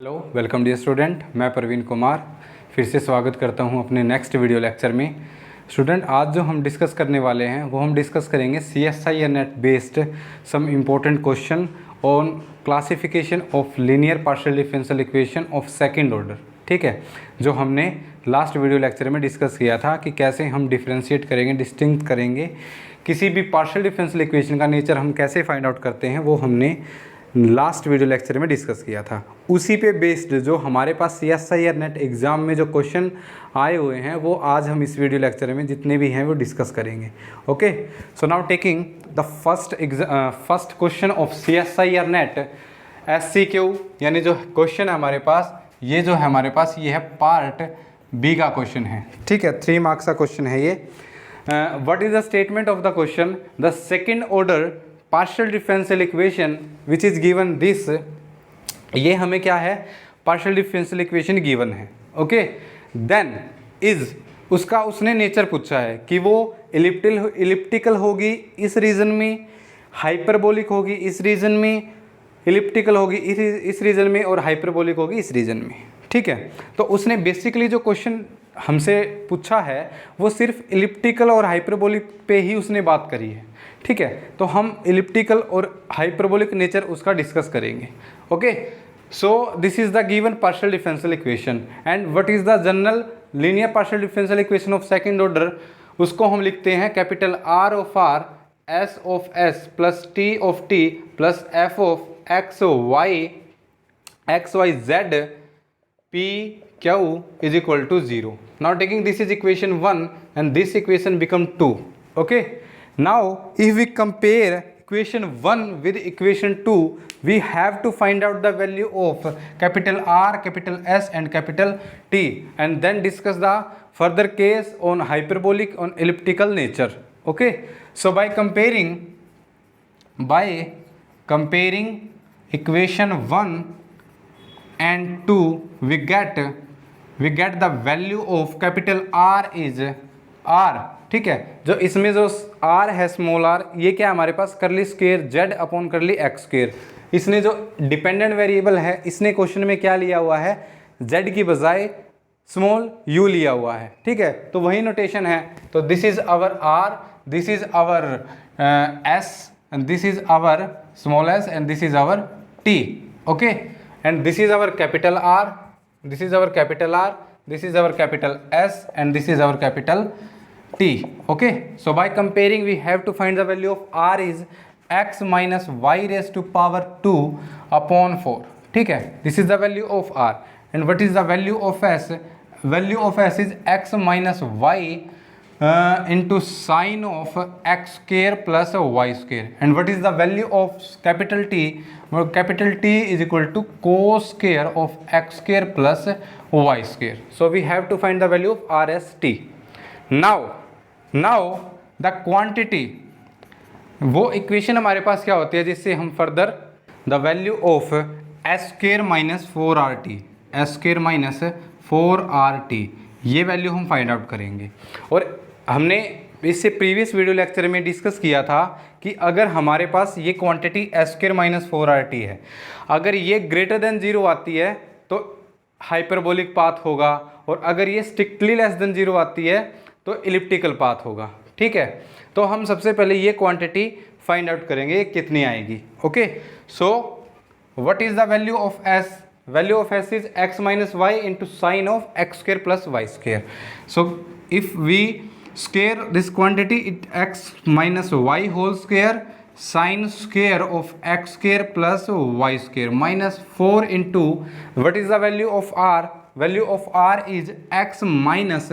Hello, welcome dear student. मैं प्रवीण कुमार फिर से स्वागत करता हूं अपने नेक्स्ट वीडियो लेक्चर में। स्टूडेंट, आज जो हम डिस्कस करने वाले हैं वो हम डिस्कस करेंगे CSIR net based some important question on classification of linear partial differential equation of second order. ठीक है, जो हमने लास्ट वीडियो लेक्चर में डिस्कस किया था कि कैसे हम डिफ्रेंशिएट करेंगे, डिस्टिंक्ट करेंगे किसी भी पार्शियल डिफरेंशियल इक्वेशन का नेचर हम कैसे फाइंड आउट करते हैं, वो हमने लास्ट वीडियो लेक्चर में डिस्कस किया था। उसी पे बेस्ड जो हमारे पास CSIR नेट एग्ज़ाम में जो क्वेश्चन आए हुए हैं वो आज हम इस वीडियो लेक्चर में जितने भी हैं वो डिस्कस करेंगे। Okay, so now taking the first question of CSIR net SCQ, यानी जो क्वेश्चन है हमारे पास, ये जो है हमारे पास ये है पार्ट बी का क्वेश्चन है। ठीक है, 3 मार्क्स का क्वेश्चन है ये। What is the statement of the question? The second order partial differential equation which is given this, ये हमें क्या है, पार्शियल डिफरेंशियल इक्वेशन गिवन है। ओके, देन इज उसका उसने नेचर पूछा है कि वो इलिप्टिकल होगी इस रीजन में, हाइपरबोलिक होगी इस रीजन में, इलिप्टिकल होगी इस रीजन में और हाइपरबोलिक होगी इस रीजन में। ठीक है, तो उसने बेसिकली जो क्वेश्चन हमसे पूछा है वो सिर्फ इलिप्टिकल और हाइपरबोलिक पे ही उसने बात करी है। ठीक है, तो हम इलिप्टिकल और हाइपरबोलिक नेचर उसका डिस्कस करेंगे। Okay, so this is the given partial differential equation and what is the general linear partial differential equation of second order. उसको हम लिखते हैं capital R of R, S of S plus T of T plus F of X Y Z P Q is equal to 0. Now taking this is equation 1 and this equation become 2. Okay, now if we compare equation 1 with equation 2, we have to find out the value of capital R, capital S and capital T and then discuss the further case on hyperbolic, on elliptical nature. Okay, so by comparing equation 1 and 2, we get the value of capital R is R। ठीक है, जो इसमें जो R है small r, ये क्या हमारे पास करली square Z upon curly x square. इसने जो डिपेंडेंट वेरिएबल है इसने क्वेश्चन में क्या लिया हुआ है, Z की बजाय स्मॉल u लिया हुआ है। ठीक है, तो वही नोटेशन है। तो this is our R, this is our S and this is our small s and this is our T। Okay, and this is our capital R, this is our capital R, this is our capital S and this is our capital T. Okay, so by comparing we have to find the value of R is x minus y raised to power 2 upon 4. ठीक है, this is the value of R and what is the value of S? Value of S is x minus y into sine of x square plus y square and what is the value of capital T? Well, capital T is equal to cos square of x square plus y square. So we have to find the value of RST. Now the quantity, वो equation हमारे पास क्या होती है जिससे हम further the value of s square minus 4RT, s square minus 4RT, ये value हम फाइंड आउट करेंगे। और हमने इससे प्रीवियस वीडियो लेक्चर में डिस्कस किया था कि अगर हमारे पास ये quantity s square minus 4RT है, अगर ये ग्रेटर देन 0 आती है तो हाइपरबोलिक पाथ होगा और अगर ये स्ट्रिक्टली लेस देन 0 आती है तो इलिप्टिकल पाथ होगा। ठीक है, तो हम सबसे पहले ये क्वांटिटी फाइंड आउट करेंगे कितनी आएगी। Okay, so what is the value of s? Value of s is x minus y into sine of x square plus y square. So if we square this quantity, it x minus y whole square sine square of x square plus y square minus 4 into what is the value of R? Value of R is x minus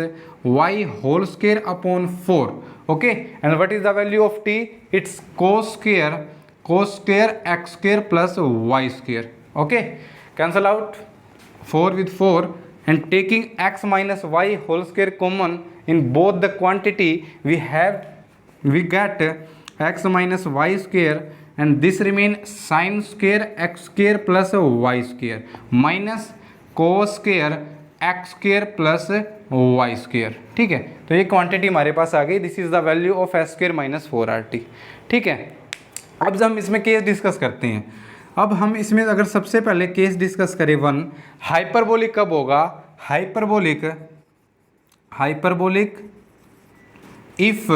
y whole square upon 4. Okay, and what is the value of T? It's cos square x square plus y square. Okay, cancel out 4 with 4 and taking x minus y whole square common in both the quantity, we get x minus y square and this remain sine square x square plus y square minus cos square x square plus y square. ठीक है, तो ये quantity हमारे पास आ गई। This is the value of s square minus 4RT। ठीक है, अब हम इसमें केस डिस्कस करते हैं। अब हम इसमें अगर सबसे पहले केस डिस्कस करें 1, हाइपरबोलिक कब होगा? Hyperbolic if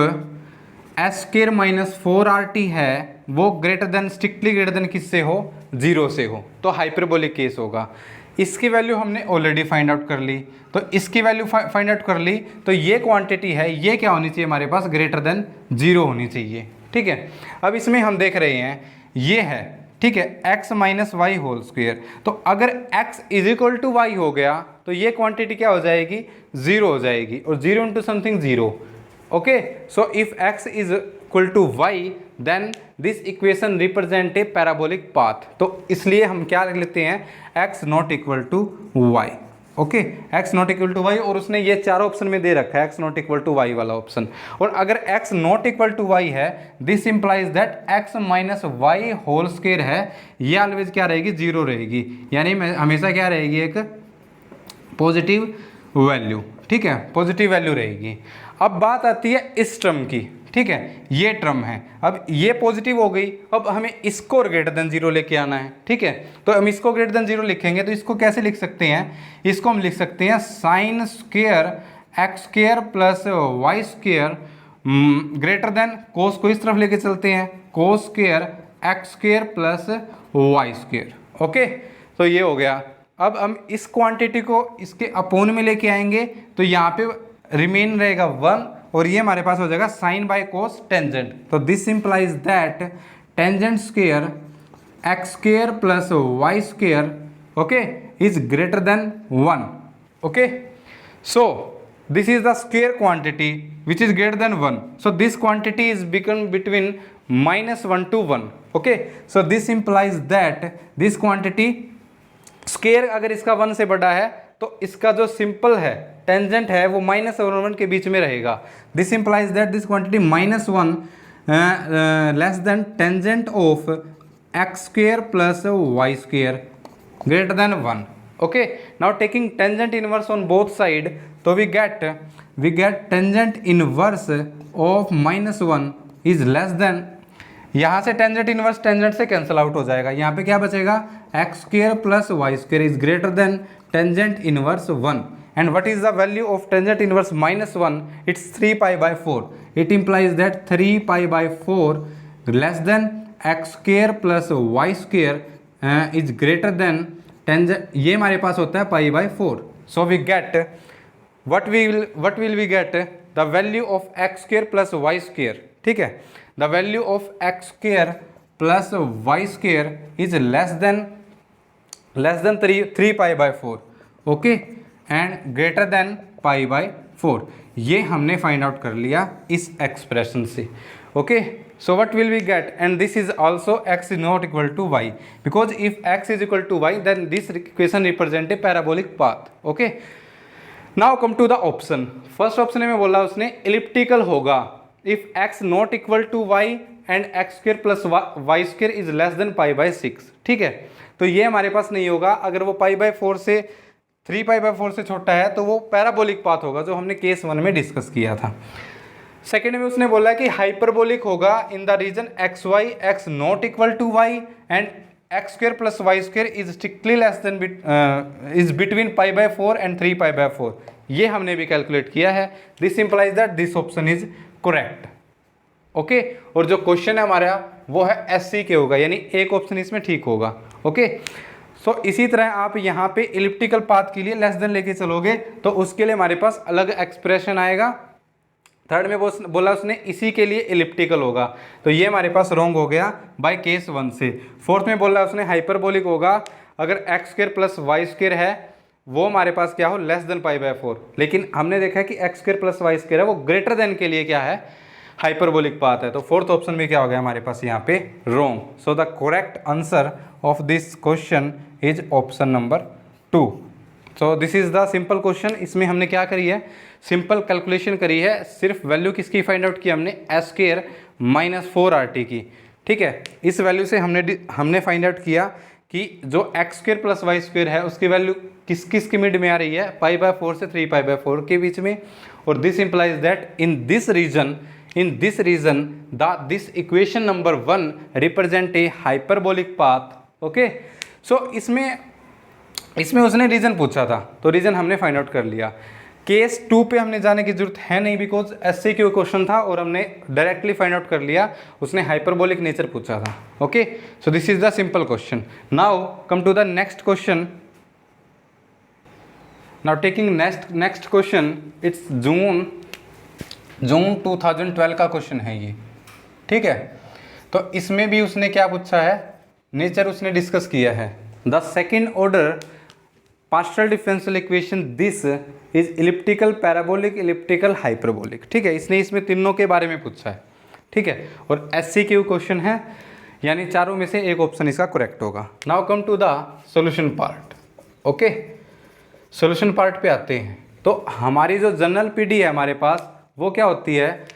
S square minus 4RT है वो greater than, strictly greater than किससे हो? 0 से हो, तो हाइपरबोलिक केस होगा। इसकी वैल्यू हमने ऑलरेडी फाइंड आउट कर ली, तो इसकी वैल्यू फाइंड आउट कर ली, तो ये क्वांटिटी है, ये क्या होनी चाहिए हमारे पास? ग्रेटर देन 0 होनी चाहिए। ठीक है, अब इसमें हम देख रहे हैं ये है, ठीक है, x minus Y whole square. तो अगर x is equal to Y हो गया तो ये क्वांटिटी क्या हो जाएगी? 0 हो जाएगी, और 0 into something 0। Okay, so if x is equal to Y then this equation represent a parabolic path. तो इसलिए हम क्या लिख लेते हैं? x not equal to Y. Okay, x not equal to Y, और उसने ये चारों ऑप्शन में दे रखा है x not equal to Y वाला ऑप्शन। और अगर x not equal to Y है, this implies that x minus Y whole square है, ये ऑलवेज क्या रहेगी? 0 रहेगी, यानी हमेशा क्या रहेगी? एक पॉजिटिव वैल्यू। ठीक है, पॉजिटिव वैल्यू रहेगी। अब बात आती है इस टर्म की। ठीक है, ये टर्म है, अब ये पॉजिटिव हो गई, अब हमें इसको ग्रेटर देन 0 लेके आना है। ठीक है, तो हम इसको ग्रेटर देन 0 लिखेंगे, तो इसको कैसे लिख सकते हैं? इसको हम लिख सकते हैं sine square X square plus Y square greater than, cos को इस तरफ लेके चलते हैं, cos square X square plus Y square. Okay, तो ये हो गया। अब हम इस क्वांटिटी को इसके अपोन में लेके आएंगे, तो यहाँ पे रिमेन रहेगा 1, और ये हमारे पास हो जाएगा साइन बाय कोस टेंजेंट। तो this implies that tangent square X square plus Y square, okay, is greater than 1। Okay, so this is the square quantity which is greater than 1. So this quantity is become between -1 to 1. Okay, so this implies that this quantity square अगर इसका 1 से बड़ा है तो इसका जो simple है tangent है वो -1 और 1 के बीच में रहेगा। This implies that this quantity -1 less than tangent of x square plus y square greater than 1. Okay, now taking tangent inverse on both side, so we get tangent inverse of -1 is less than, यहाँ से tangent inverse tangent से cancel out हो जाएगा, यहाँ पे क्या बचेगा? X square plus Y square is greater than tangent inverse 1। And what is the value of tangent inverse -1? It's 3π/4। It implies that 3π/4 less than X square plus Y square is greater than tangent, ये हमारे पास होता है π/4। So we get what will we get? The value of x square plus y square। ठीक है, the value of x square plus y square is less than 3π/4, okay, and greater than π/4। ये हमने find out कर लिया इस expression से। Okay, so what will we get? And this is also x is not equal to y, because if x is equal to y then this equation represent a parabolic path। okay, now come to the option. First option में बोला उसने elliptical होगा if x not equal to y and X square plus Y square is less than π/6। ठीक है, तो ये हमारे पास नहीं होगा। अगर वो π/4 से 3π/4 से छोटा है तो वो पैराबोलिक पाथ होगा, जो हमने केस 1 में डिस्कस किया था। सेकेंड में उसने बोला कि हाइपरबोलिक होगा in the region X Y X not equal to Y and X square plus Y square is strictly less than is between π/4 and 3π/4। ये हमने भी कैलकुलेट किया है। This implies that this option is correct. Okay, और जो question है हमारा वो है SC के होगा, यानी एक ऑप्शन इसमें ठीक होगा। ओके, सो इसी तरह आप यहाँ पे एलिप्टिकल पाथ के लिए लेस देन लेके चलोगे तो उसके लिए हमारे पास अलग एक्सप्रेशन आएगा। थर्ड में बोला उसने इसी के लिए एलिप्टिकल होगा, तो ये हमारे पास रॉन्ग हो गया बाय केस 1 से। फोर्थ में बोला उसने हाइपरबोलिक होगा अगर X square plus Y square है वो हमारे पास क्या हो? Less than π/4। लेकिन हमने देखा कि X square plus Y square है वो ग्रेटर देन के लिए क्या है? हाइपरबोलिक पाथ है। तो फोर्थ ऑप्शन में क्या हो गया हमारे पास यहाँ पे? Wrong. So the correct answer of this question is option number 2। So this is the simple question. इसमें हमने क्या करी है? सिंपल कैलकुलेशन करी है। सिर्फ वैल्यू किसकी फाइंड आउट की हमने? एस स्क्वायर माइनस 4RT की। ठीक है, इस वैल्यू से हमने फाइंड आउट किया कि जो x square plus Y square है उसकी वैल्यू किस किस के मिड में आ रही है? π/4 से 3π/4 के बीच में। और this implies that in this region this equation number 1 represent a hyperbolic path. Okay, so इसमें उसने रीज़न पूछा था, तो रीज़न हमने फाइंड आउट कर लिया। केस 2 पे हमने जाने की जरूरत है नहीं, बिकॉज SCQ क्वेश्चन था और हमने डायरेक्टली फाइंड आउट कर लिया, उसने हाइपरबोलिक नेचर पूछा था। Okay, so this is the simple question. Now come to the next question. Now taking next question, it's June 2012 का क्वेश्चन है ये, ठीक है। तो इसमें भी उसने क्या पूछा है, नेचर उसने डिस्कस किया है। The second order partial differential equation this is elliptical, parabolic, elliptical, hyperbolic, ठीक है। इसने इसमें तीनों के बारे में पूछा है, ठीक है, और SCQ क्वेश्चन है, यानी चारों में से एक ऑप्शन इसका करेक्ट होगा। Now come to the solution part. Okay, solution part पे आते हैं। तो हमारी जो जनरल PD है हमारे पास, वो क्या होती है,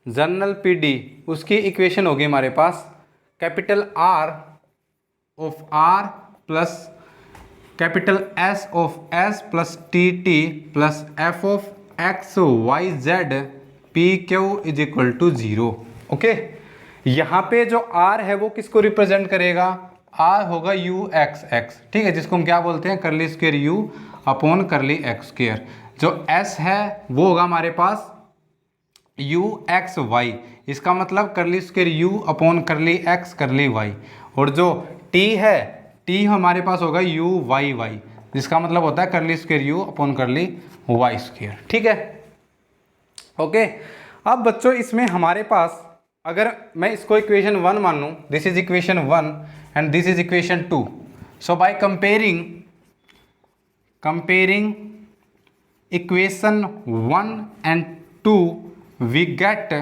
जनरल PD उसकी इक्वेशन होगी हमारे पास capital R of R plus capital S of S plus TT plus F of X Y Z PQ is equal to 0। Okay, यहाँ पे जो R है वो किसको रिप्रेजेंट करेगा, R होगा UXX, ठीक है, जिसको हम क्या बोलते हैं, करली square U upon curly X square. जो S है वो होगा हमारे पास UXY, इसका मतलब करली square U upon curly X करली Y, और जो T है, T हमारे पास होगा UYY, जिसका मतलब होता है करली square U upon curly Y square, ठीक है। ओके, अब बच्चों इसमें हमारे पास अगर मैं इसको इक्वेशन 1 मान लूँ, this is equation 1 and this is equation 2, so by comparing equation 1 and 2 we get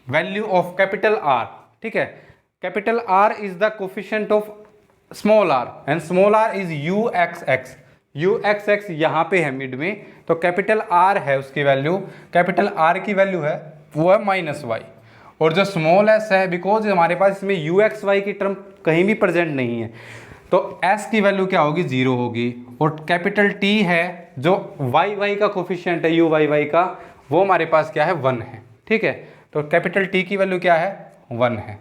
value of capital R, ठीक है। Capital R is the coefficient of small r and small r is UXX। UXX यहाँ पे है mid में, तो capital R है उसकी value, capital R की वैल्यू है वो है -y, और जो स्मॉल s है, बिकॉज हमारे पास इसमें UXY की टर्म कहीं भी प्रेजेंट नहीं है, तो s की वैल्यू क्या होगी, 0 होगी, और कैपिटल T है जो YY का कोफिशिएंट है UYY का, वो हमारे पास क्या है, 1 है, ठीक है। तो कैपिटल T की वैल्यू क्या है, 1 है।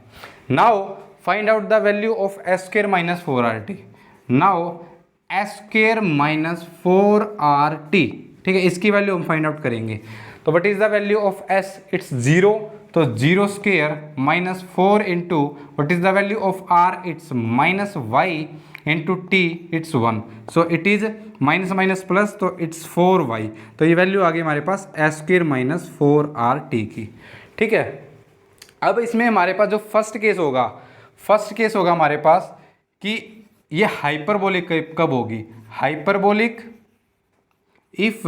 Now find out the value of S² minus 4RT। Now S² minus 4RT, ठीक है, इसकी वैल्यू हम फाइंड आउट करेंगे। तो what is the value of S, it's 0, तो 0² minus 4 into what is the value of R, it's -y into T, it's 1, so it is minus minus plus, तो it's 4y, तो ये value आ गई हमारे पास S² minus 4RT की, ठीक है। अब इसमें हमारे पास जो फर्स्ट केस होगा हमारे पास कि ये हाइपरबोलिक कब होगी, hyperbolic if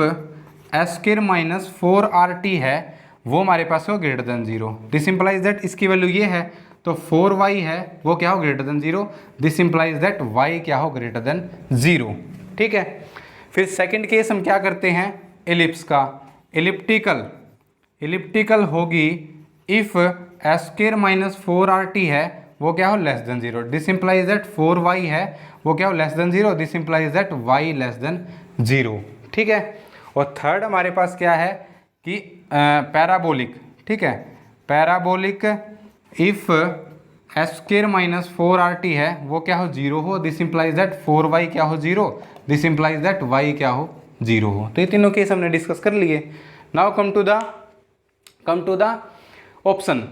S² minus 4RT है वो हमारे पास हो greater than 0, this implies that इसकी वैल्यू ये है, तो 4y है वो क्या हो, greater than 0, this implies that y क्या हो, ग्रेटर देन 0, ठीक है। फिर सेकंड केस हम क्या करते हैं, एलिप्स का, इलिप्टिकल होगी इफ S² माइनस 4RT है वो क्या हो, less than 0, this implies that 4y है वो क्या हो, less than 0, this implies that y less than 0, ठीक है। और थर्ड हमारे पास क्या है कि पैराबोलिक, ठीक है, parabolic if S² minus 4RT है वो क्या हो, 0 हो, दिस इंप्लाइज दैट 4y क्या हो, 0, दिस इंप्लाइज दैट y क्या हो, 0 हो। तो ये तीनों केस हमने डिस्कस कर लिए। Now come to the option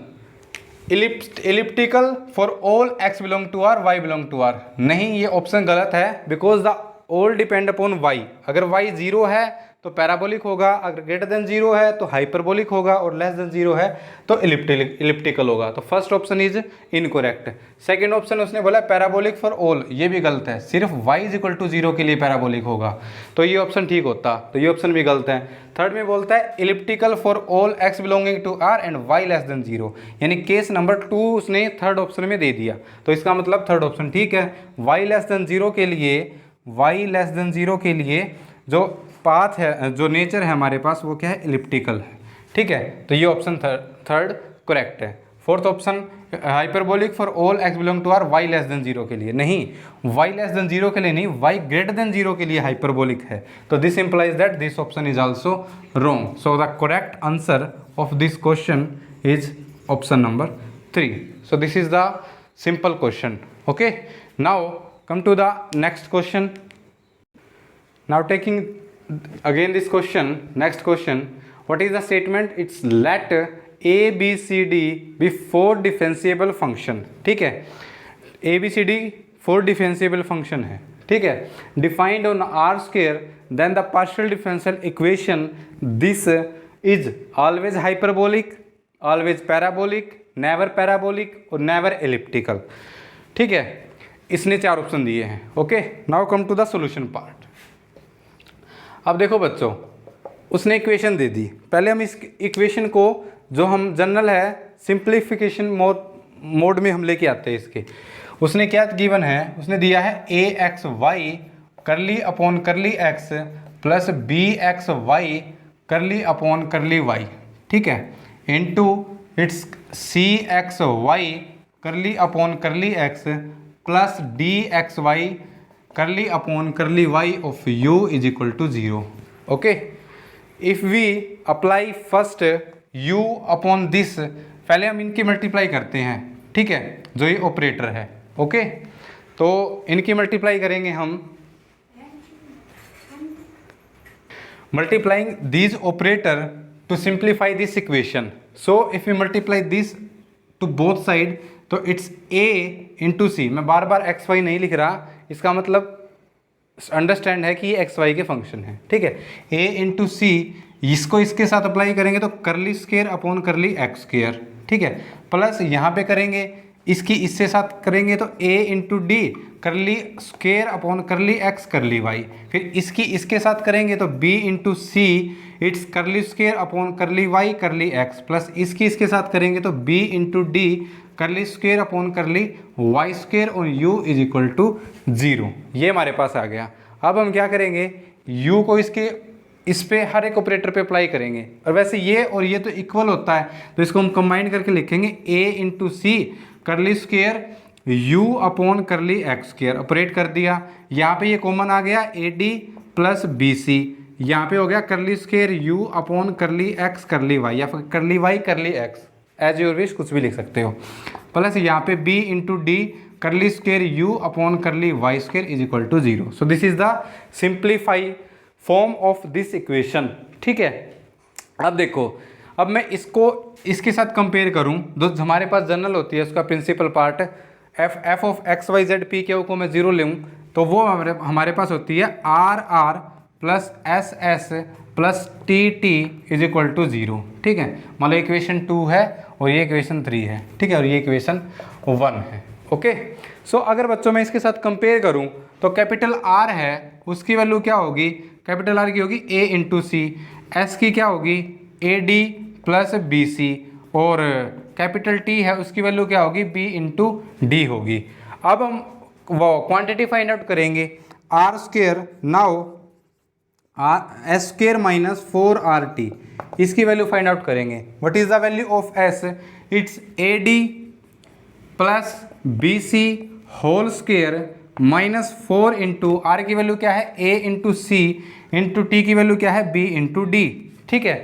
elliptical for all x belong to R, y belong to R। नहीं, ये ऑप्शन गलत है, because the all depend upon y। अगर y 0 है तो पैराबोलिक होगा, अगर ग्रेटर देन 0 है तो हाइपरबोलिक होगा, और लेस देन 0 है तो इलिप्टिकल होगा। तो first option is incorrect. Second option उसने बोला पैराबोलिक फॉर ऑल, ये भी गलत है, सिर्फ y इज इक्वल टू 0 के लिए पैराबोलिक होगा, तो ये ऑप्शन ठीक होता, तो ये ऑप्शन भी गलत है। थर्ड में बोलता है elliptical for all x belonging to R and y less than 0, यानी केस नंबर 2 उसने थर्ड ऑप्शन में दे दिया, तो इसका मतलब थर्ड ऑप्शन ठीक है। y लेस देन 0 के लिए जो पाथ है, जो नेचर है हमारे पास वो क्या है, इलिप्टिकल है, ठीक है। तो ये ऑप्शन थर्ड करेक्ट है। Fourth option hyperbolic for all x belong to R, y less than 0 के लिए नहीं, y लेस देन 0 के लिए नहीं, y ग्रेटर देन 0 के लिए हाइपरबोलिक है, तो this implies that this option is also wrong. So the correct answer of this question is option number 3. So this is the simple question. Okay, now come to the next question. Now taking again this question, next question, what is the statement? It's let a b c d be 4 differentiable function. ठीक है, a b c d 4 differentiable function है. ठीक है, defined on r square, then the partial differential equation, this is always hyperbolic, always parabolic, never parabolic और never elliptical. ठीक है, इसने 4 option दिए हैं. Okay, now come to the solution part. अब देखो बच्चों, उसने इक्वेशन दे दी. पहले हम इस इक्वेशन को जो हम जनरल है सिंप्लीफिकेशन मोड में हम लेके आते हैं इसके. उसने क्या गिवन है, उसने दिया है a x y curly upon curly x plus b x y curly upon curly y. ठीक है, into its c x y curly upon curly x plus d x y curly upon curly y of u is equal to 0. Okay, if we apply first u upon this, पहले हम इनकी multiply करते हैं. ठीक है, जो ये operator है. ओके, तो इनकी मल्टीप्लाई करेंगे हम, multiplying this operator to simplify this equation. So if you multiply this to both side, तो इट्स a इंटू सी. मैं बार बार एक्स वाई नहीं लिख रहा, इसका मतलब अंडरस्टैंड है कि ये एक्स वाई के फंक्शन है. ठीक है, a इंटू सी, इसको इसके साथ अप्लाई करेंगे तो करली square upon curly x square. ठीक है, प्लस यहाँ पे करेंगे इसकी इससे साथ करेंगे तो a into d curly square upon curly x curly Y. फिर इसकी इसके साथ करेंगे तो b इंटू सी इट्स करली स्क्वायर अपॉन करली वाई करली एक्स, प्लस इसकी इसके साथ करेंगे तो b into d curly square upon curly y square और u इज इक्वल टू 0. ये हमारे पास आ गया. अब हम क्या करेंगे, u को इसके इस पे हर एक ऑपरेटर पे अप्लाई करेंगे. और वैसे ये और ये तो इक्वल होता है, तो इसको हम कंबाइन करके लिखेंगे a into c curly square u upon curly x square. Operate कर दिया, यहाँ पे ये कॉमन आ गया ए डी प्लस बी सी. यहाँ पे हो गया curly square u upon curly x curly y, या फिर करली वाई करली एक्स, एज योर विश, कुछ भी लिख सकते हो. प्लस यहाँ पे b into d curly square u upon curly y square is equal to 0. So this is the simplify form of this equation. ठीक है, अब देखो, अब मैं इसको इसके साथ कंपेयर करूं, जो हमारे पास जनरल होती है उसका principal part f of x y z p q को मैं 0 लूँ, तो वो हमारे पास होती है r r plus s s plus t t is equal to 0. ठीक है, मतलब इक्वेशन 2 है और ये इक्वेशन 3 है. ठीक है, और ये इक्वेशन 1 है. ओके, सो अगर बच्चों मैं इसके साथ कंपेयर करूं तो कैपिटल आर है, उसकी वैल्यू क्या होगी, कैपिटल आर की होगी a इंटू सी, एस की क्या होगी a d plus b c, और कैपिटल टी है उसकी वैल्यू क्या होगी b इंटू डी होगी. अब हम वो क्वांटिटी फाइंड आउट करेंगे, r square now s square minus 4rt, इसकी वैल्यू फाइंड आउट करेंगे. What is the value of s, it's a d plus b C whole square minus 4 into r की value क्या है a into c into t की value क्या है b into d. ठीक है,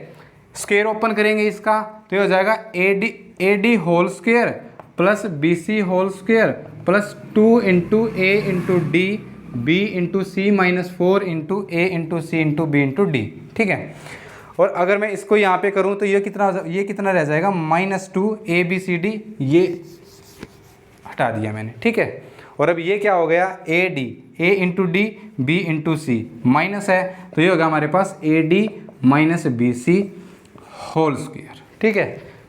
स्क्वेयर ओपन करेंगे इसका तो ये हो जाएगा a d whole square plus b C whole square plus 2 into a into D B into C minus 4 into a into c into b into d. ठीक है, और अगर मैं इसको यहाँ पे करूँ तो ये कितना रह जाएगा -2 ए बी सी डी, ये हटा दिया मैंने. ठीक है, और अब ये क्या हो गया ए D, A into D B into C minus है, तो ये होगा हमारे पास A D minus B C whole square. ठीक है,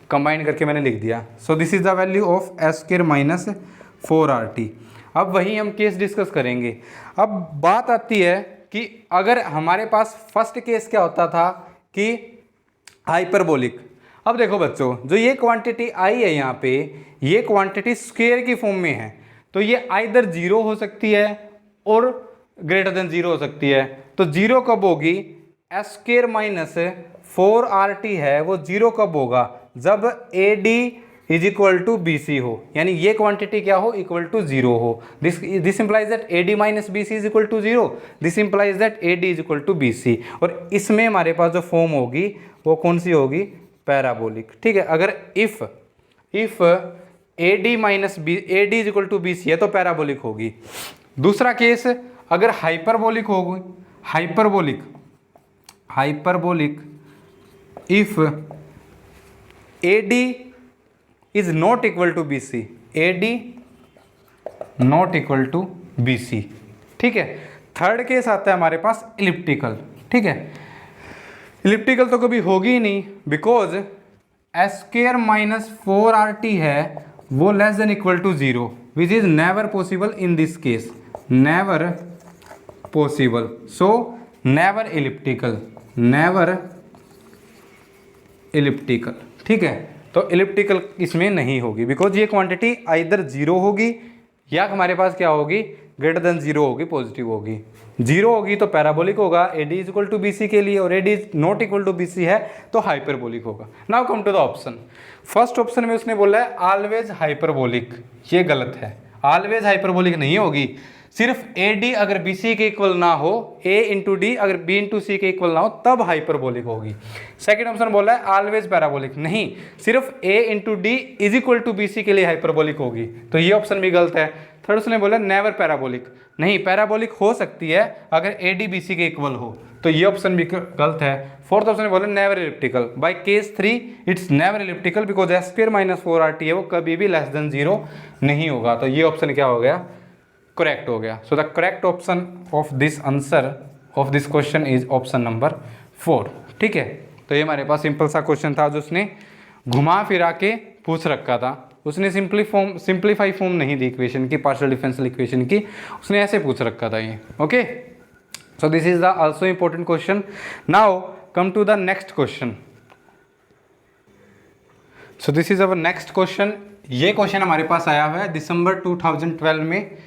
कंबाइन करके मैंने लिख दिया. So this is the value of S square minus 4rt. अब वही हम केस डिस्कस करेंगे. अब बात आती है कि अगर हमारे पास फर्स्ट केस क्या होता था कि हाइपरबोलिक. अब देखो बच्चों, जो ये क्वांटिटी आई है यहाँ पे, ये क्वांटिटी स्क्वायर की फॉर्म में है, तो ये आइदर 0 हो सकती है और ग्रेटर देन 0 हो सकती है. तो 0 कब होगी, एस स्क्वायर माइनस 4rt है, वो 0 कब होगा, जब a d is equal to B c हो, यानी ये क्वांटिटी क्या हो, इक्वल टू 0 हो. This implies that a D minus B c is equal to 0. This implies that a d is equal to B c. और इसमें हमारे पास जो फॉर्म होगी वो कौन सी होगी, पैराबोलिक. ठीक है, अगर if a D minus b, a d is equal to B c है तो पैराबोलिक होगी। दूसरा केस अगर हाइपरबोलिक होगी, hyperbolic, hyperbolic if a d is not equal to B c, a d not equal to B c, ठीक है। Third case आता है हमारे पास इलिप्टिकल, ठीक है। इलिप्टिकल तो कभी होगी ही नहीं, because S square minus 4RT है वो less than equal to 0, which is never possible in this case, never possible, so never elliptical, never elliptical, ठीक है। तो इलिप्टिकल इसमें नहीं होगी, बिकॉज ये क्वांटिटी आइदर 0 होगी या हमारे पास क्या होगी, ग्रेटर देन 0 होगी, पॉजिटिव होगी। 0 होगी तो पैराबोलिक होगा a d is equal to B C के लिए, और a d is not equal to B c है तो हाइपरबोलिक होगा। Now come to the option. First option में उसने बोला है ऑलवेज हाइपरबोलिक, ये गलत है, ऑलवेज हाइपरबोलिक नहीं होगी। सिर्फ ए डी अगर बी सी के इक्वल ना हो, ए इंटू डी अगर बी इंटू सी के इक्वल ना हो तब हाइपरबोलिक होगी। सेकंड ऑप्शन बोला है ऑलवेज पैराबोलिक, नहीं, सिर्फ A into D is equal to B C के लिए हाइपरबोलिक होगी, तो ये ऑप्शन भी गलत है। थर्ड उसने बोला नेवर पैराबोलिक, नहीं, पैराबोलिक हो सकती है अगर ए डी बी सी के इक्वल हो, तो ये ऑप्शन भी गलत है। फोर्थ ऑप्शन बोला never elliptical, by case 3 it's never elliptical because S square minus 4RT है वो कभी भी लेस देन 0 नहीं होगा, तो ये ऑप्शन क्या हो गया, करेक्ट हो गया। So the correct option of this answer of this question is option number 4, ठीक है। तो ये हमारे पास सिंपल सा क्वेश्चन था जो उसने घुमा फिरा के पूछ रखा था, उसने सिंप्लीफाई फॉर्म नहीं दी इक्वेशन की, पार्शियल डिफरेंशियल इक्वेशन की, उसने ऐसे पूछ रखा था ये, okay. So this is the also important question. Now come to the next question. So this is our next question. ये क्वेश्चन हमारे पास आया हुआ है दिसंबर 2012 में,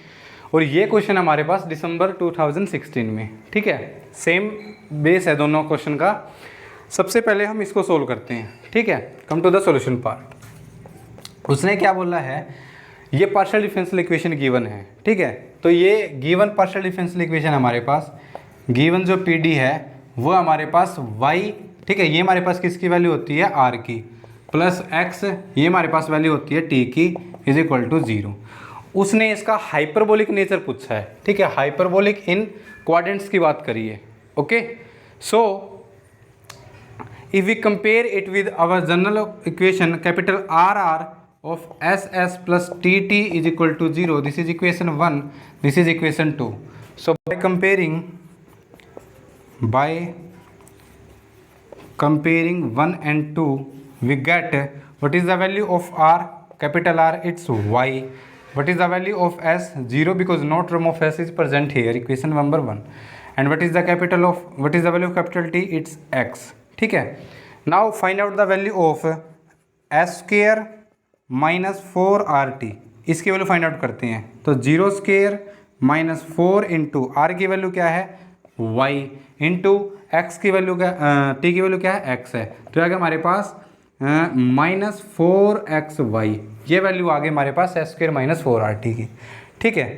और ये क्वेश्चन हमारे पास दिसंबर 2016 में, ठीक है। सेम बेस है दोनों क्वेश्चन का। सबसे पहले हम इसको सोल्व करते हैं, ठीक है। Come to the solution part. उसने क्या बोला है, ये पार्शियल डिफरेंशियल इक्वेशन गिवन है, ठीक है। तो ये गिवन पार्शियल डिफरेंशियल इक्वेशन हमारे पास, गिवन जो पीडी है वो हमारे पास y, ठीक है, ये हमारे पास किसकी वैल्यू होती है r की, प्लस x, ये हमारे पास वैल्यू होती है t की, इज इक्वल टू 0। उसने इसका हाइपरबोलिक नेचर पूछा है, ठीक है, हाइपरबोलिक इन क्वाड्रेंट्स की बात करिए, okay. So if we compare it with our general equation capital RR of SS plus TT is equal to 0, this is equation 1, this is equation 2. So by comparing 1 and 2 we get what is the value of R, capital R, it's Y. What is the value of S? 0, because no term of S is present here, equation number 1. And what is the value of capital T? It's X, ठीक है। Now find out the value of S square minus 4RT, इसकी value find out करते हैं। तो 0 square minus 4 into r की value क्या है y, into x की वैल्यू क्या, t की वैल्यू क्या है x है, तो आगे हमारे पास माइनस 4xy, ये वैल्यू आगे हमारे पास s स्क्वायर माइनस 4RT की, ठीक है।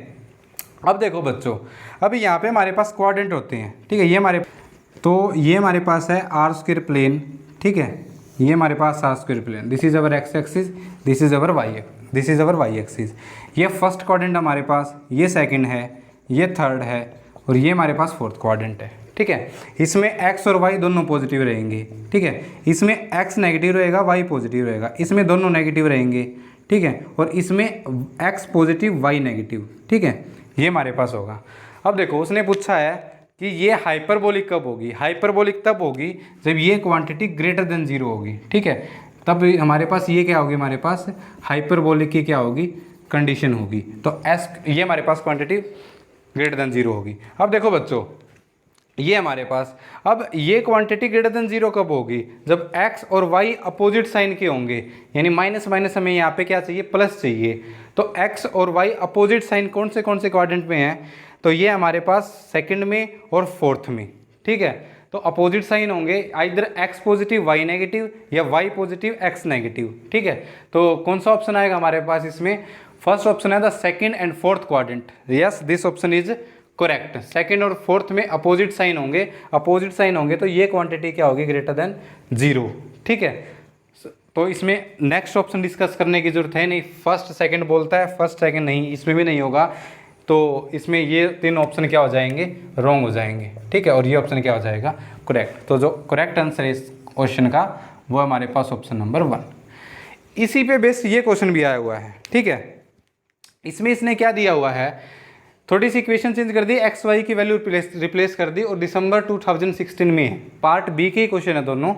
अब देखो बच्चों, अभी यहाँ पे हमारे पास क्वाड्रेंट होते हैं, ठीक है, ये हमारे पास है आर स्क्वायर प्लेन, ठीक है, ये हमारे पास R square plane, this is our x axis, this is our Y axis. ये फर्स्ट क्वाड्रेंट हमारे पास, ये सेकंड है, ये थर्ड है, और ये हमारे पास फोर्थ क्वाड्रेंट है, ठीक है। इसमें एक्स और वाई दोनों पॉजिटिव रहेंगे, ठीक है। इसमें एक्स नेगेटिव रहेगा, वाई पॉजिटिव रहेगा, इसमें दोनों नेगेटिव रहेंगे, ठीक है। और इसमें एक्स पॉजिटिव वाई नेगेटिव, ठीक है, ये हमारे पास होगा। अब देखो उसने पूछा है कि ये हाइपरबोलिक कब होगी, हाइपरबोलिक तब होगी जब ये क्वांटिटी ग्रेटर देन 0 होगी, ठीक है। तब हमारे पास ये क्या होगी, हमारे पास हाइपरबोलिक की क्या होगी, कंडीशन होगी। तो एस, ये हमारे पास क्वांटिटी ग्रेटर देन 0 होगी। अब देखो बच्चों, ये हमारे पास, अब ये क्वांटिटी ग्रेटर देन 0 कब होगी, जब x और y अपोजिट साइन के होंगे, यानी माइनस माइनस हमें यहाँ पे क्या चाहिए, प्लस चाहिए। तो x और y अपोजिट साइन कौन से क्वाड्रेंट में है, तो ये हमारे पास सेकंड में और फोर्थ में, ठीक है। तो अपोजिट साइन होंगे, either x positive y negative या y पॉजिटिव x नेगेटिव, ठीक है। तो कौन सा ऑप्शन आएगा हमारे पास इसमें, फर्स्ट ऑप्शन है the second and fourth quadrant, yes this option is correct. Second और फोर्थ में अपोजिट साइन होंगे, तो ये क्वांटिटी क्या होगी, ग्रेटर देन 0, ठीक है। तो इसमें नेक्स्ट ऑप्शन डिस्कस करने की जरूरत है नहीं, फर्स्ट सेकंड बोलता है, फर्स्ट सेकंड नहीं, इसमें भी नहीं होगा। तो इसमें ये 3 ऑप्शन क्या हो जाएंगे, रॉन्ग हो जाएंगे, ठीक है, और ये ऑप्शन क्या हो जाएगा, करेक्ट। तो जो करेक्ट आंसर है इस क्वेश्चन का वो हमारे पास ऑप्शन नंबर 1। इसी पे बेस्ड ये क्वेश्चन भी आया हुआ है, ठीक है। इसमें इसने क्या दिया हुआ है, थोड़ी सी इक्वेशन चेंज कर दी, एक्स वाई की वैल्यू रिप्लेस कर दी, और दिसंबर 2016 में है, पार्ट बी के क्वेश्चन है दोनों।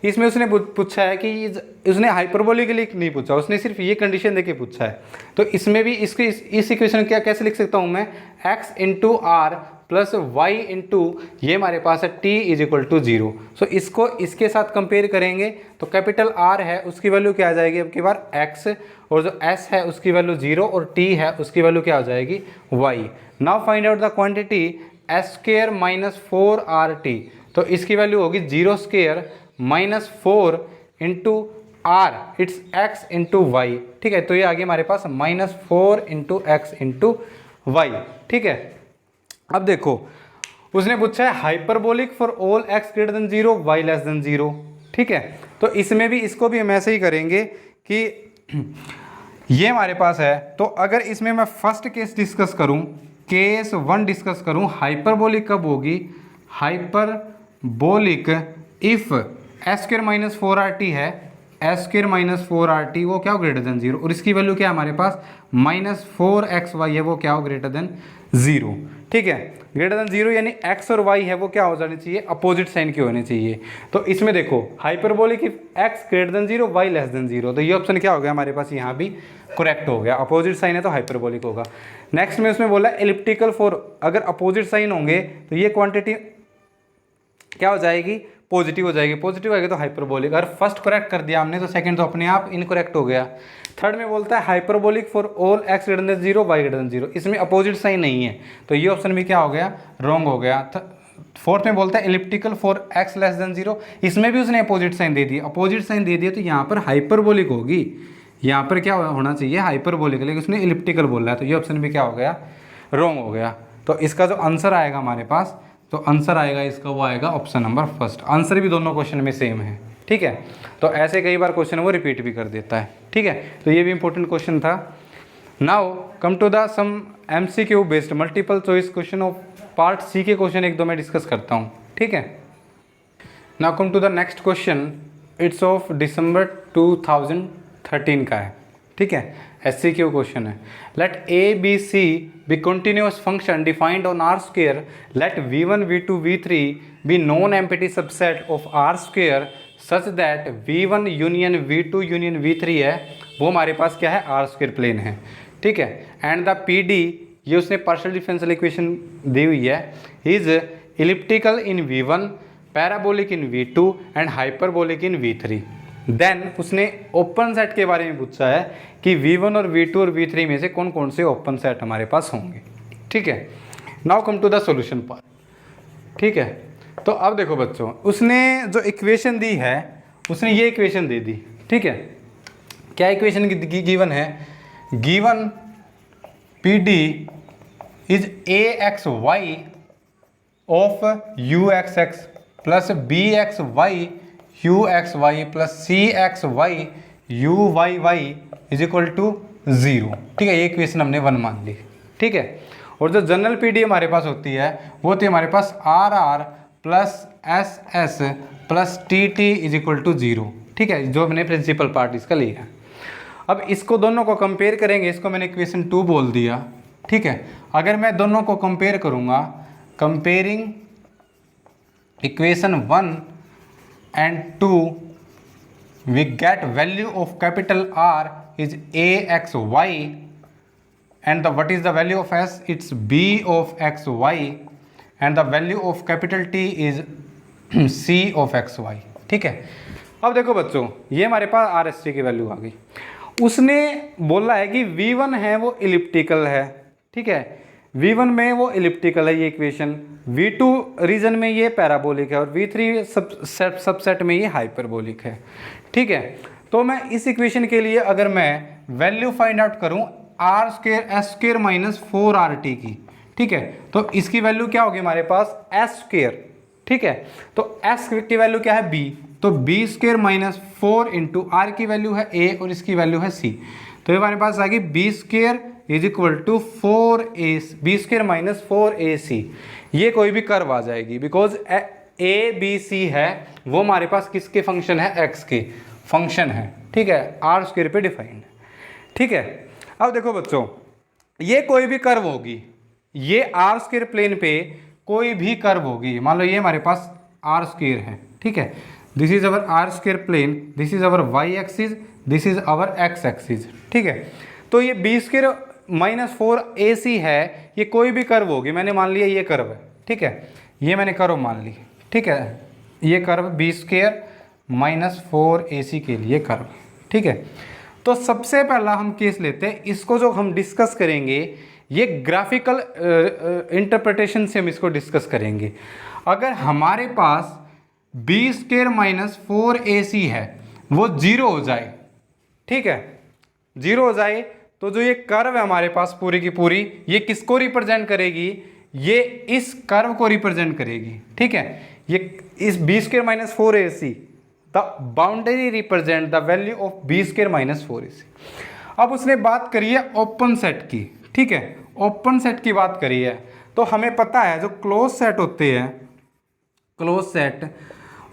इसमें उसने पूछा है कि उसने हाइपरबोलिक के लिए नहीं पूछा, उसने सिर्फ ये कंडीशन देके पूछा है। तो इसमें भी इसकी इस इक्वेशन क्या कैसे लिख सकता हूँ मैं, x into r plus y into ये हमारे पास है t is equal to 0। So इसको इसके साथ कंपेयर करेंगे तो कैपिटल R है उसकी वैल्यू क्या आ जाएगी अब की बार x, और जो s है उसकी वैल्यू 0 और t है उसकी वैल्यू क्या हो जाएगी y। Now find out the quantity s square minus 4rt, तो इसकी वैल्यू होगी 0 square minus 4 into R, it's x into Y, ठीक है। तो ये आ गया हमारे पास minus 4 into X into Y, ठीक है। अब देखो उसने पूछा है hyperbolic for all x greater than 0 y less than 0, ठीक है। तो इसमें भी इसको भी हम ऐसे ही करेंगे कि ये हमारे पास है, तो अगर इसमें मैं फर्स्ट केस डिस्कस करूं, केस 1 डिस्कस करूं, हाइपरबोलिक कब होगी, hyperbolic if S square minus 4rt है, एस स्क्वायर माइनस 4rt वो क्या हो ग्रेटर देन 0, और इसकी वैल्यू क्या है हमारे पास माइनस 4xy है वो क्या हो ग्रेटर देन 0, ठीक है। ग्रेटर देन 0 यानी x और y है वो क्या हो जानी चाहिए, अपोजिट साइन की होनी चाहिए। तो इसमें देखो hyperbolic if x greater than 0 y less than 0, तो ये ऑप्शन क्या हो गया हमारे पास यहाँ भी करेक्ट हो गया, अपोजिट साइन है तो हाइपरबोलिक होगा। नेक्स्ट में उसमें बोला एलिप्टिकल फॉर, अगर अपोजिट साइन होंगे तो ये क्वांटिटी क्या हो जाएगी, पॉजिटिव हो जाएगी, पॉजिटिव आएगा तो हाइपरबोलिक। अगर फर्स्ट करेक्ट कर दिया हमने तो सेकंड तो अपने आप इनकरेक्ट हो गया। थर्ड में बोलता है hyperbolic for all x greater than 0 y greater than 0, इसमें अपोजिट साइन नहीं है तो ये ऑप्शन भी क्या हो गया, रॉन्ग हो गया। फोर्थ में बोलता है elliptical for x less than 0, इसमें भी उसने अपोजिट साइन दे दिया, अपोजिट साइन दे दिया तो यहाँ पर हाइपरबोलिक होगी, यहाँ पर क्या होना चाहिए हाइपरबोलिक, लेकिन उसने एलिप्टिकल बोला है तो ये ऑप्शन भी क्या हो गया, रॉन्ग हो गया। तो इसका जो आंसर आएगा हमारे पास, तो आंसर आएगा इसका वो आएगा ऑप्शन नंबर फर्स्ट। आंसर भी दोनों क्वेश्चन में सेम है, ठीक है। तो ऐसे कई बार क्वेश्चन वो रिपीट भी कर देता है, ठीक है। तो ये भी इंपॉर्टेंट क्वेश्चन था। Now come to the some MCQ based multiple choice question of part c के क्वेश्चन एक दो मैं डिस्कस करता हूँ, ठीक है। Now come to the next question, it's of December 2013 का है, ठीक है। SCQ क्वेश्चन है, let ABC be continuous function defined on R square, let V1 V2 V3 be non empty subset of R square such that V1 union V2 union V3 है वो हमारे पास क्या है, R स्क्वायर प्लेन है, ठीक है। एंड द PD, ये उसने पार्शियल डिफरेंशियल इक्वेशन दी हुई है, is elliptical in V1, parabolic in V2 and hyperbolic in V3। Then उसने ओपन सेट के बारे में पूछा है कि V1 और V2 और V3 में से कौन कौन से ओपन सेट हमारे पास होंगे, ठीक है। Now come to the solution part, ठीक है। तो अब देखो बच्चों, उसने जो इक्वेशन दी है उसने ये इक्वेशन दे दी, ठीक है। क्या इक्वेशन गिवन है, given PD is AXY of UXX plus BXY UXY plus CXY UYY is equal to 0, ठीक है। ये इक्वेशन हमने 1 मान ली, ठीक है। और जो जनरल PD हमारे पास होती है वो होती है हमारे पास RR plus SS plus TT is equal to 0, ठीक है, जो हमने प्रिंसिपल पार्ट इसका लिया। अब इसको दोनों को कंपेयर करेंगे, इसको मैंने इक्वेशन 2 बोल दिया, ठीक है। अगर मैं दोनों को कंपेयर करूँगा, comparing equation 1 and 2, we get value of capital R is AXY and what is the value of S, it's B of XY and the value of capital T is C of XY, ठीक है। अब देखो बच्चों, ये हमारे पास RST की value आ गई। उसने बोला है कि V1 है वो इलिप्टिकल है, ठीक है, V1 में वो इलिप्टिकल है ये इक्वेशन, V2 रीजन में ये पैराबोलिक है और V3 सबसेट में ये हाइपरबोलिक है, ठीक है। तो मैं इस इक्वेशन के लिए अगर मैं वैल्यू फाइंड आउट करूं R square S square minus 4RT की, ठीक है, तो इसकी वैल्यू क्या होगी हमारे पास S स्क्वायर, ठीक है। तो S की वैल्यू क्या है B, तो b square minus 4 into r की वैल्यू है ए और इसकी वैल्यू है सी, तो ये हमारे पास आ गई b square is equal to 4a b square minus 4ac। ये कोई भी कर्व आ जाएगी बिकॉज ए बी सी है वो हमारे पास किसके फंक्शन है, एक्स के फंक्शन है, ठीक है, आर स्क्वायर पे डिफाइंड है, ठीक है। अब देखो बच्चों, ये कोई भी कर्व होगी, ये आर स्क्वायर प्लेन पे कोई भी कर्व होगी, मान लो ये हमारे पास आर स्क्वायर है, ठीक है, this is our r square plane, this is our Y axis, this is our x axis, ठीक है। तो ये बी स्क्वायर माइनस 4ac है, ये कोई भी कर्व होगी, मैंने मान लिया ये कर्व है, ठीक है, ये मैंने कर्व मान ली, ठीक है, ये curve B square minus 4ac के लिए कर्व, ठीक है। तो सबसे पहला हम केस लेते हैं, इसको जो हम डिस्कस करेंगे ये ग्राफिकल इंटरप्रिटेशन से हम इसको डिस्कस करेंगे। अगर हमारे पास बी स्क्वायर माइनस 4ac है वो जीरो हो जाए, ठीक है, जीरो हो जाए, तो जो ये कर्व है हमारे पास पूरी की पूरी, ये किसको रिप्रेजेंट करेगी, ये इस कर्व को रिप्रेजेंट करेगी, ठीक है। ये इस b square minus 4ac the boundary represent the value of b square minus 4ac। अब उसने बात करी है ओपन सेट की, ठीक है, ओपन सेट की बात करी है, तो हमें पता है जो क्लोज सेट होते हैं, क्लोज सेट,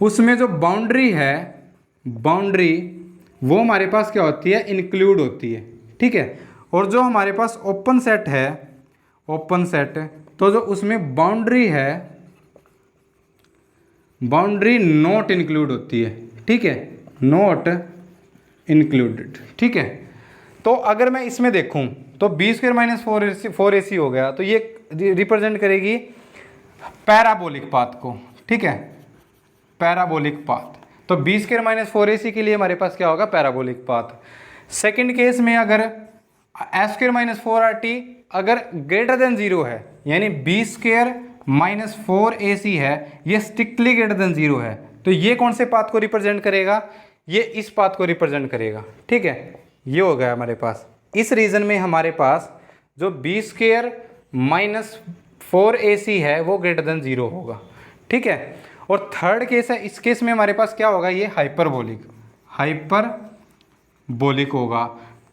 उसमें जो बाउंड्री है, बाउंड्री वो हमारे पास क्या होती है, इंक्लूड होती है, ठीक है। और जो हमारे पास ओपन सेट है, ओपन सेट, तो जो उसमें बाउंड्री है, बाउंड्री नॉट इंक्लूड होती है, ठीक है, नॉट इंक्लूडेड, ठीक है। तो अगर मैं इसमें देखूं तो बी स्क्वायर माइनस 4ac हो गया, तो ये रिप्रेजेंट करेगी पैराबोलिक पाथ को, ठीक है, पैराबोलिक पाथ। तो बी स्क्वायर माइनस 4ac के लिए हमारे पास क्या होगा, पैराबोलिक पाथ। सेकंड केस में अगर एस स्क्वायर माइनस 4rt अगर ग्रेटर देन 0 है, यानी बी स्क्वायर माइनस 4ac है, ये स्ट्रिक्टली ग्रेटर देन 0 है, तो ये कौन से पाथ को रिप्रेजेंट करेगा, ये इस पाथ को रिप्रेजेंट करेगा, ठीक है। ये हो गया हमारे पास, इस रीजन में हमारे पास जो बी स्क्वायर माइनस 4ac है वो ग्रेटर देन 0 होगा, ठीक है। और थर्ड केस है, इस केस में हमारे पास क्या होगा, ये हाइपरबोलिक, हाइपरबोलिक होगा।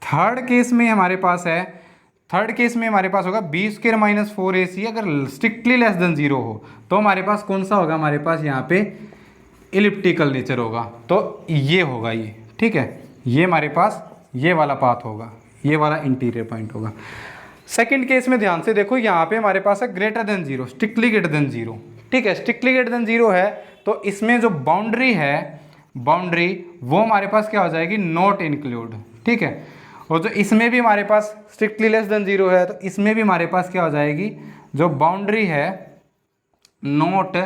थर्ड केस में हमारे पास है, थर्ड केस में हमारे पास होगा बी स्क्वायर माइनस 4ac अगर स्ट्रिक्टली लेस देन 0 हो, तो हमारे पास कौन सा होगा, हमारे पास यहाँ पे इलिप्टिकल नेचर होगा, तो ये होगा ये, ठीक है, ये हमारे पास ये वाला पाथ होगा, ये वाला इंटीरियर पॉइंट होगा। सेकंड केस में ध्यान से देखो, यहाँ पे हमारे पास है greater than 0, strictly greater than 0, ठीक है, स्ट्रिक्टली ग्रेटर देन 0 है, तो इसमें जो बाउंड्री है, बाउंड्री वो हमारे पास क्या हो जाएगी, नॉट इंक्लूड, ठीक है। और जो इसमें भी हमारे पास स्ट्रिक्टली लेस देन 0 है, तो इसमें भी हमारे पास क्या हो जाएगी, जो बाउंड्री है नॉट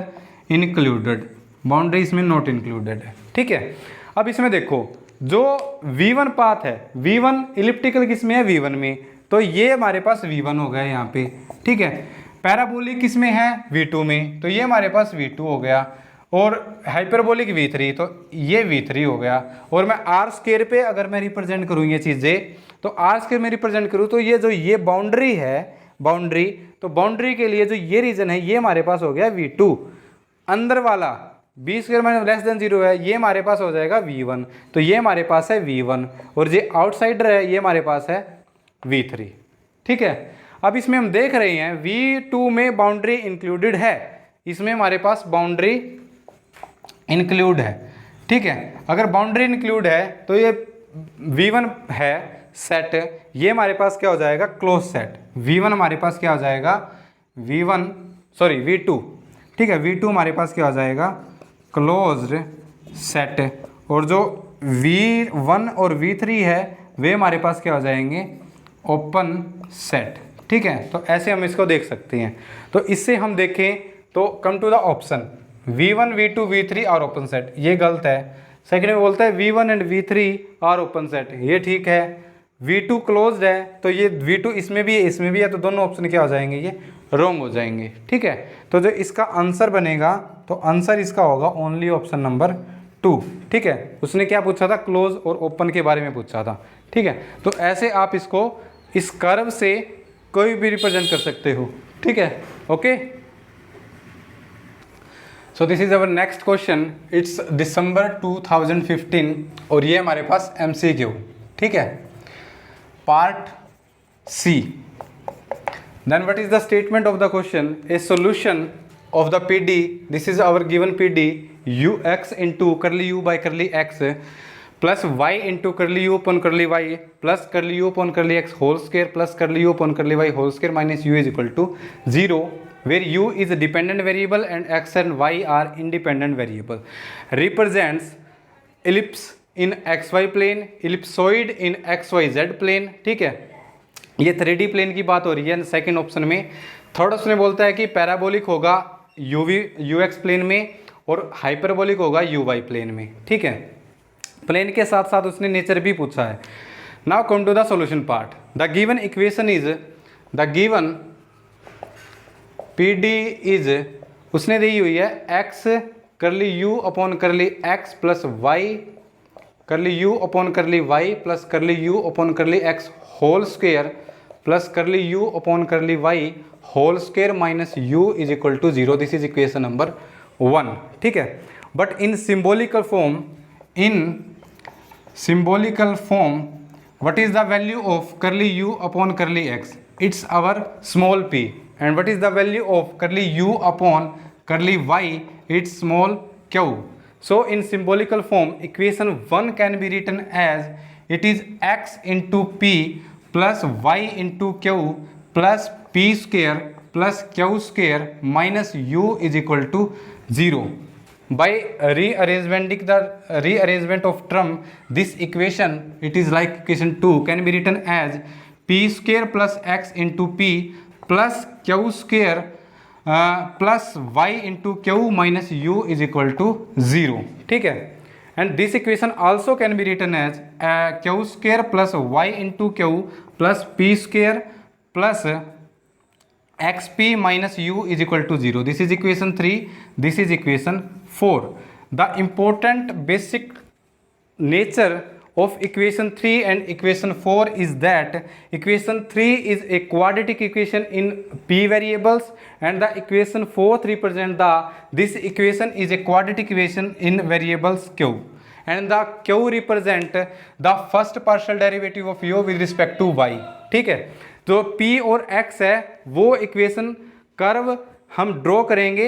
इंक्लूडेड, बाउंड्री इसमें नॉट इंक्लूडेड है, ठीक है। अब इसमें देखो जो v1 पाथ है, v1 इलिप्टिकल किसमें है, v1 में, तो ये हमारे पास v1 हो गया यहाँ पे, ठीक है। पैराबोलिक किसमें है, v2 में, तो ये हमारे पास v2 हो गया, और हाइपरबोलिक v3, तो ये v3 हो गया। और मैं आर स्क्वायर पे अगर मैं रिप्रेजेंट करूँ ये चीज़ें, तो आर स्क्वायर में रिप्रेजेंट करूँ तो ये जो ये बाउंड्री है, बाउंड्री, तो बाउंड्री के लिए जो ये रीजन है ये हमारे पास हो गया v2, अंदर वाला b square minus less than 0 है, ये हमारे पास हो जाएगा v1, तो ये हमारे पास है v1, और जो आउटसाइडर है ये हमारे पास है v3, ठीक है। अब इसमें हम देख रहे हैं v2 में बाउंड्री इंक्लूडेड है, इसमें हमारे पास बाउंड्री इंक्लूड है, ठीक है। अगर बाउंड्री इंक्लूड है तो ये v1 है सेट, ये हमारे पास क्या हो जाएगा, क्लोज सेट, v1 हमारे पास क्या हो जाएगा, v2, ठीक है, v2 हमारे पास क्या हो जाएगा, क्लोज्ड सेट, और जो v1 और v3 है वे हमारे पास क्या हो जाएंगे, ओपन सेट, ठीक है। तो ऐसे हम इसको देख सकते हैं। तो इससे हम देखें तो come to the option v1 v2 v3 are open set, ये गलत है। सेकंड में बोलता है v1 and v3 are open set, ये ठीक है। v2 क्लोज्ड है, तो ये v2 इसमें भी है, इसमें भी है, तो दोनों ऑप्शन क्या हो जाएंगे, ये रॉन्ग हो जाएंगे, ठीक है। तो जो इसका आंसर बनेगा, तो आंसर इसका होगा ओनली ऑप्शन नंबर 2, ठीक है। उसने क्या पूछा था, क्लोज और ओपन के बारे में पूछा था, ठीक है। तो ऐसे आप इसको इस कर्व से कोई भी रिप्रेजेंट कर सकते हो, ठीक है, okay. So this is our next question, it's December 2015 और ये हमारे पास MCQ, ठीक है, part C। Then what is the statement of the question, a solution of the PD, this is our given PD ux into curly u by curly x plus y into curly u upon curly y plus curly u upon curly x whole square plus curly u upon curly y whole square minus u is equal to 0 where u is a dependent variable and x and y are independent variable, represents ellipse in xy plane, ellipsoid in xyz plane, ठीक है। ये 3D plane की बात हो रही है second option में। Third option में बोलता है कि पैराबोलिक होगा ux प्लेन में और हाइपरबोलिक होगा uy प्लेन में, ठीक है। प्लेन के साथ साथ उसने नेचर भी पूछा है। Now come to the solution part. The given equation is, the given PD is, उसने दी हुई है x curly u upon curly x plus y curly u upon curly y plus curly u upon curly x whole square plus curly u upon curly y whole square minus u is equal to 0। This is equation number 1, ठीक है। But in symbolical form, in symbolical form what is the value of curly u upon curly x, it's our small p, and what is the value of curly u upon curly y, it's small q. So in symbolical form equation 1 can be written as it is x into p plus y into q plus p square plus q square minus u is equal to 0. By rearrangement of term, this equation, it is like equation 2 can be written as p square plus x into p plus q square plus y into q minus u is equal to 0, ठीक है। And this equation also can be written as q square plus y into q plus p square plus x p minus u is equal to 0। This is equation 3, this is equation 4। The important basic nature of equation 3 and equation 4 is that equation 3 is a quadratic equation in p variables and the equation 4 represent the, this equation is a quadratic equation in variables q and the q represent the first partial derivative of u with respect to y, ठीक है। तो p और x है वो equation curve हम draw करेंगे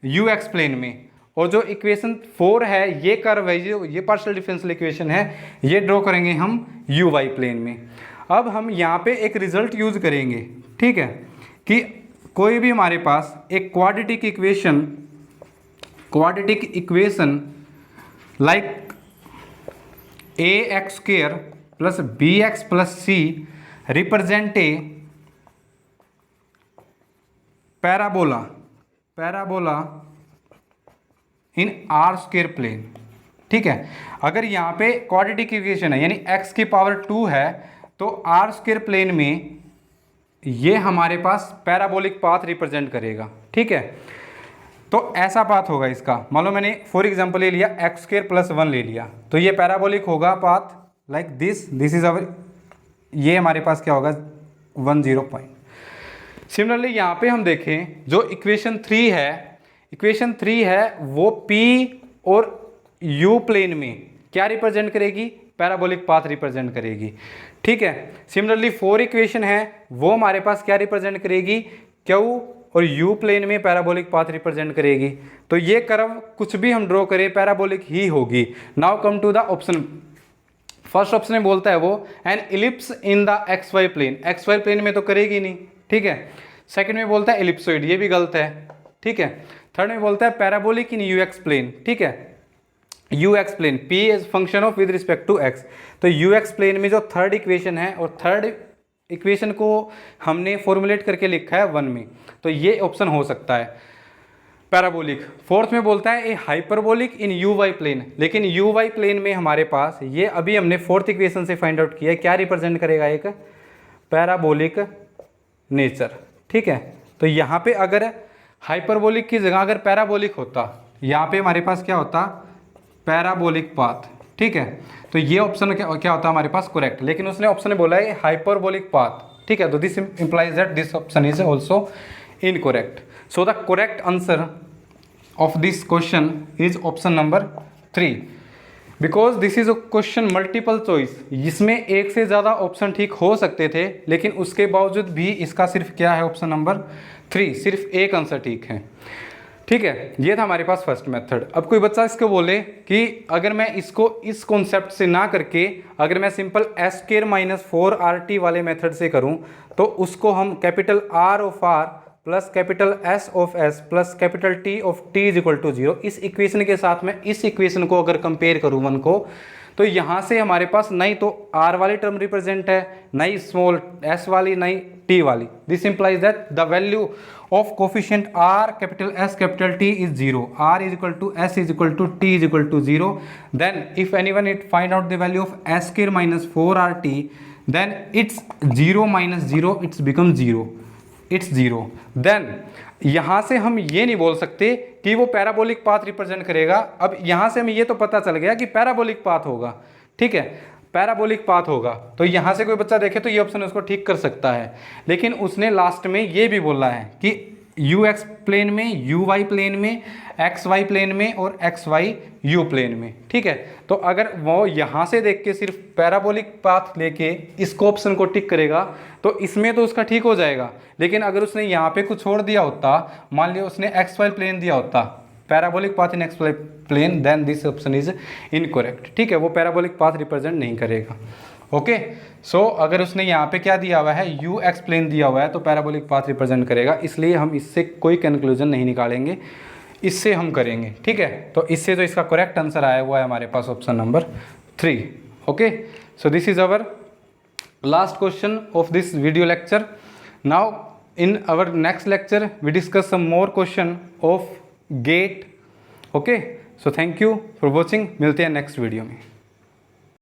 ux plane में, और जो इक्वेशन 4 है ये कर्व है, ये पार्शियल डिफरेंशियल इक्वेशन है, ये ड्रॉ करेंगे हम uy प्लेन में। अब हम यहाँ पे एक रिजल्ट यूज करेंगे, ठीक है, कि कोई भी हमारे पास एक quadratic equation like ax square plus bx plus c represent a parabola in r square plane, ठीक है। अगर यहाँ पे क्वाड्रेटिक इक्वेशन है यानी x की पावर 2 है तो आर स्क्वायर प्लेन में ये हमारे पास पैराबोलिक पाथ रिप्रेजेंट करेगा, ठीक है। तो ऐसा पाथ होगा इसका, मान लो मैंने फॉर एग्जांपल ले लिया x स्क्वायर प्लस 1 ले लिया तो ये पैराबोलिक होगा पाथ लाइक दिस इज अवर, ये हमारे पास क्या होगा 10 पॉइंट। सिमिलरली यहाँ पे हम देखें जो इक्वेशन 3 है वो P और U प्लेन में क्या रिप्रेजेंट करेगी, पैराबोलिक पाथ रिप्रेजेंट करेगी, ठीक है। सिमिलरली 4 इक्वेशन है वो हमारे पास क्या रिप्रेजेंट करेगी, Q और U प्लेन में पैराबोलिक पाथ रिप्रेजेंट करेगी। तो ये कर्व कुछ भी हम ड्रॉ करें पैराबोलिक ही होगी। Now come to the option. First option में बोलता है वो an ellipse in the XY plane, XY plane में तो करेगी नहीं, ठीक है। सेकंड में बोलता है एलिप्सोइड, ये भी गलत है, ठीक है। थर्ड में बोलता है पैराबोलिक इन ux प्लेन, ठीक है। ux plane p is function of with respect to x, तो ux प्लेन में जो थर्ड इक्वेशन है और थर्ड इक्वेशन को हमने फॉर्मुलेट करके लिखा है 1 में, तो ये ऑप्शन हो सकता है पैराबोलिक। फोर्थ में बोलता है ए हाइपरबोलिक इन uy प्लेन, लेकिन uy प्लेन में हमारे पास ये अभी हमने फोर्थ इक्वेशन से फाइंड आउट किया है क्या रिप्रेजेंट करेगा, एक पैराबोलिक नेचर, ठीक है। तो यहाँ पे अगर हाइपरबोलिक की जगह अगर पैराबोलिक होता, यहाँ पे हमारे पास क्या होता पैराबोलिक पाथ, ठीक है। तो ये ऑप्शन क्या होता हमारे पास करेक्ट, लेकिन उसने ऑप्शन में बोला है हाइपरबोलिक पाथ, ठीक है। तो this implies that this option is also incorrect. So the correct answer of this question is option number 3 because this is a question multiple choice। इसमें एक से ज़्यादा ऑप्शन ठीक हो सकते थे, लेकिन उसके बावजूद भी इसका सिर्फ क्या है, ऑप्शन नंबर 3, सिर्फ एक आंसर ठीक है। ठीक है, ये था हमारे पास फर्स्ट मेथड। अब कोई बच्चा इसको बोले कि अगर मैं इसको इस कॉन्सेप्ट से ना करके अगर मैं सिंपल s² - 4rt वाले मेथड से करूं, तो उसको हम capital R of R plus capital S of S plus capital T of T is equal to 0, इस इक्वेशन के साथ में इस इक्वेशन को अगर कंपेयर करूँ 1 को, तो यहाँ से हमारे पास नहीं तो R वाली टर्म रिप्रेजेंट है, नहीं स्मॉल s वाली, नहीं t वाली। This implies that the value of coefficient R capital S capital T is 0, R is equal to S is equal to T is equal to 0। Then if anyone it find out the value of s² - 4rt, then it's 0 - 0 it's become 0, it's 0। Then यहाँ से हम ये नहीं बोल सकते कि वो parabolic path represent करेगा। अब यहाँ से हमें ये तो पता चल गया कि पैराबोलिक पाथ होगा, ठीक है, पैराबोलिक पाथ होगा। तो यहाँ से कोई बच्चा देखे तो ये ऑप्शन उसको ठीक कर सकता है, लेकिन उसने लास्ट में ये भी बोला है कि ux प्लेन में, uy प्लेन में, xy प्लेन में और xy u प्लेन में। ठीक है, तो अगर वो यहाँ से देख के सिर्फ पैराबोलिक पाथ लेके इसको ऑप्शन को टिक करेगा तो इसमें तो उसका ठीक हो जाएगा, लेकिन अगर उसने यहाँ पे कुछ छोड़ दिया होता, मान लिया उसने xy प्लेन दिया होता, parabolic path in xy plane, then this option is incorrect. ठीक है, वो पैराबोलिक पाथ रिप्रेजेंट नहीं करेगा। ओके, सो अगर उसने यहाँ पे क्या दिया हुआ है, ux प्लेन दिया हुआ है, तो पैराबोलिक पाथ रिप्रेजेंट करेगा, इसलिए हम इससे कोई कंक्लूजन नहीं निकालेंगे, इससे हम करेंगे। ठीक है, तो इससे जो इसका करेक्ट आंसर आया हुआ है हमारे पास option number 3। Okay, so this is our last question of this video lecture. Now in our next lecture we discuss some more question of GATE. Okay, so thank you for watching, मिलते हैं next video में।